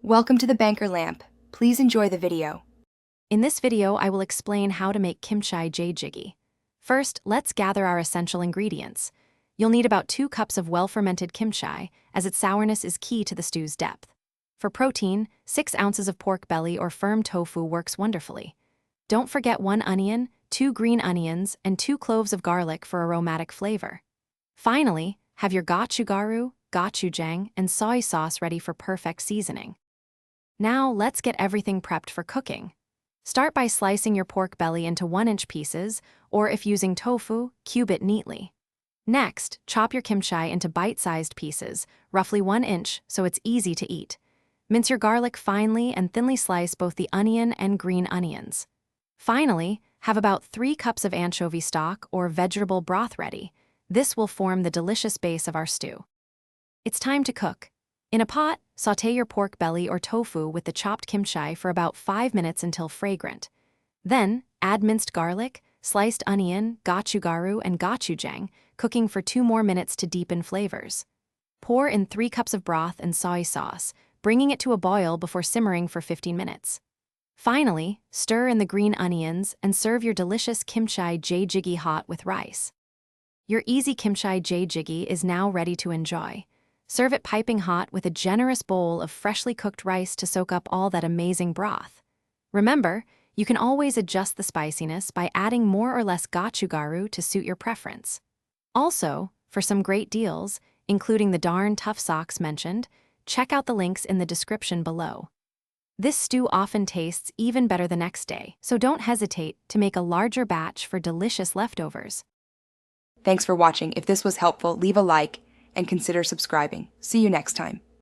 Welcome to the Banker Lamp. Please enjoy the video. In this video, I will explain how to make Kimchi Jjigae. First, let's gather our essential ingredients. You'll need about 2 cups of well-fermented kimchi, as its sourness is key to the stew's depth. For protein, 6 ounces of pork belly or firm tofu works wonderfully. Don't forget 1 onion, 2 green onions, and 2 cloves of garlic for aromatic flavor. Finally, have your gochugaru, gochujang, and soy sauce ready for perfect seasoning. Now, let's get everything prepped for cooking. Start by slicing your pork belly into 1-inch pieces, or if using tofu, cube it neatly. Next, chop your kimchi into bite-sized pieces, roughly 1 inch, so it's easy to eat. Mince your garlic finely and thinly slice both the onion and green onions. Finally, have about 3 cups of anchovy stock or vegetable broth ready. This will form the delicious base of our stew. It's time to cook. In a pot, sauté your pork belly or tofu with the chopped kimchi for about 5 minutes until fragrant. Then, add minced garlic, sliced onion, gochugaru, and gochujang, cooking for 2 more minutes to deepen flavors. Pour in 3 cups of broth and soy sauce, bringing it to a boil before simmering for 15 minutes. Finally, stir in the green onions and serve your delicious Kimchi Jjigae hot with rice. Your easy Kimchi Jjigae is now ready to enjoy. Serve it piping hot with a generous bowl of freshly cooked rice to soak up all that amazing broth. Remember, you can always adjust the spiciness by adding more or less gochugaru to suit your preference. Also, for some great deals, including the darn tough socks mentioned, check out the links in the description below. This stew often tastes even better the next day, so don't hesitate to make a larger batch for delicious leftovers. Thanks for watching. If this was helpful, leave a like and consider subscribing. See you next time.